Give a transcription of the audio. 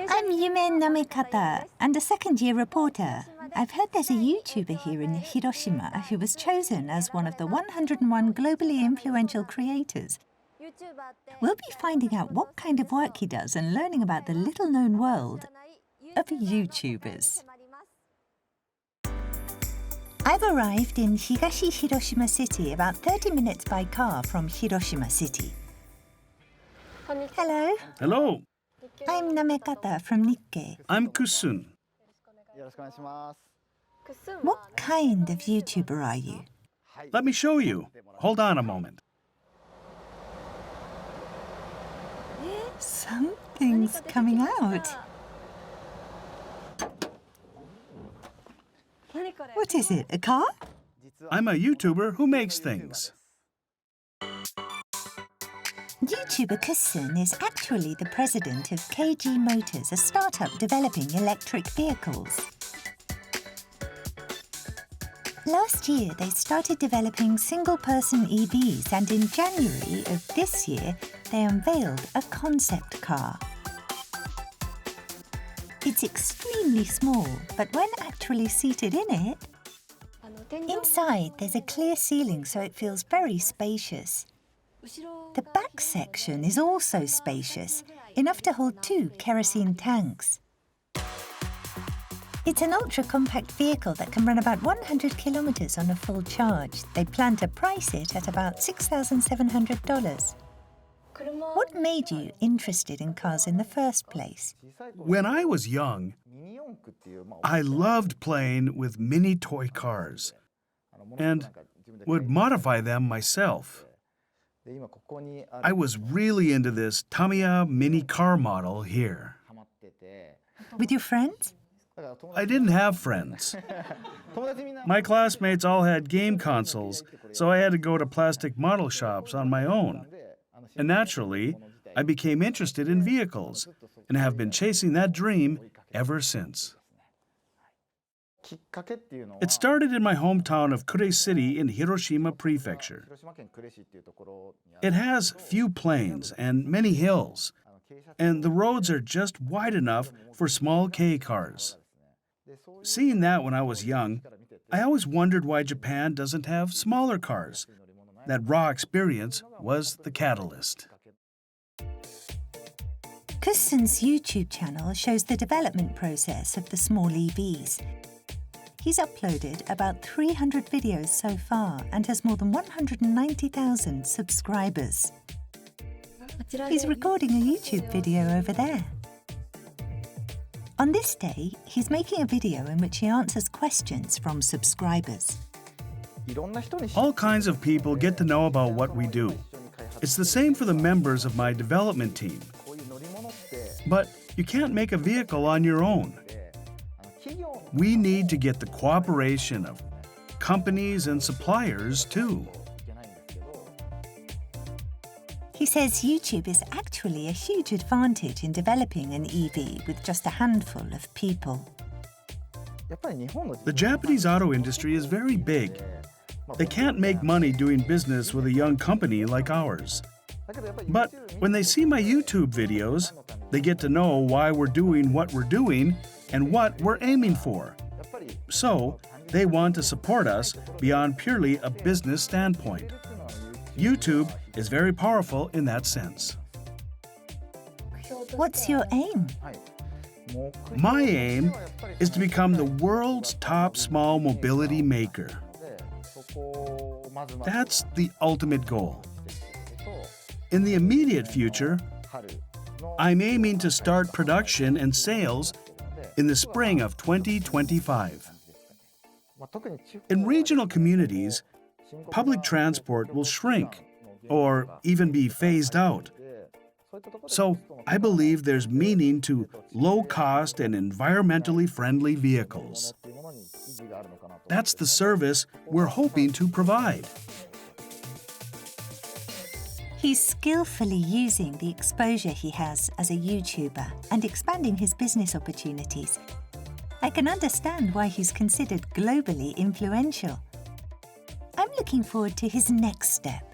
I'm Yume Namekata and a second-year reporter. I've heard there's a YouTuber here in Hiroshima who was chosen as one of the 101 globally influential creators. We'll be finding out what kind of work he does and learning about the little-known world of YouTubers. I've arrived in Higashi Hiroshima City, about 30 minutes by car from Hiroshima City. Hello. Hello. I'm Namekata from Nikkei. I'm Kussun. What kind of YouTuber are you? Let me show you. Hold on a moment. Something's coming out. What is it, a car? I'm a YouTuber who makes things. YouTuber Kussun is actually the president of KG Motors, a startup developing electric vehicles. Last year, they started developing single-person EVs, and in January of this year, they unveiled a concept car. It's extremely small, but when actually seated in it, inside there's a clear ceiling, so it feels very spacious. The back section is also spacious, enough to hold 2 kerosene tanks. It's an ultra-compact vehicle that can run about 100 kilometers on a full charge. They plan to price it at about $6,700. What made you interested in cars in the first place? When I was young, I loved playing with mini toy cars and would modify them myself. I was really into this Tamiya mini car model here. With your friends? I didn't have friends. My classmates all had game consoles, so I had to go to plastic model shops on my own. And naturally, I became interested in vehicles and have been chasing that dream ever since. It started in my hometown of Kure City in Hiroshima Prefecture. It has few plains and many hills, and the roads are just wide enough for small K cars. Seeing that when I was young, I always wondered why Japan doesn't have smaller cars. That raw experience was the catalyst. Kussun's YouTube channel shows the development process of the small EVs. He's uploaded about 300 videos so far and has more than 190,000 subscribers. He's recording a YouTube video over there. On this day, he's making a video in which he answers questions from subscribers. All kinds of people get to know about what we do. It's the same for the members of my development team. But you can't make a vehicle on your own. We need to get the cooperation of companies and suppliers, too. He says YouTube is actually a huge advantage in developing an EV with just a handful of people. The Japanese auto industry is very big. They can't make money doing business with a young company like ours. But when they see my YouTube videos, they get to know why we're doing what we're doing and what we're aiming for. So, they want to support us beyond purely a business standpoint. YouTube is very powerful in that sense. What's your aim? My aim is to become the world's top small mobility maker. That's the ultimate goal. In the immediate future, I'm aiming to start production and sales in the spring of 2025. In regional communities, public transport will shrink or even be phased out. So I believe there's meaning to low-cost and environmentally friendly vehicles. That's the service we're hoping to provide. He's skillfully using the exposure he has as a YouTuber and expanding his business opportunities. I can understand why he's considered globally influential. I'm looking forward to his next step.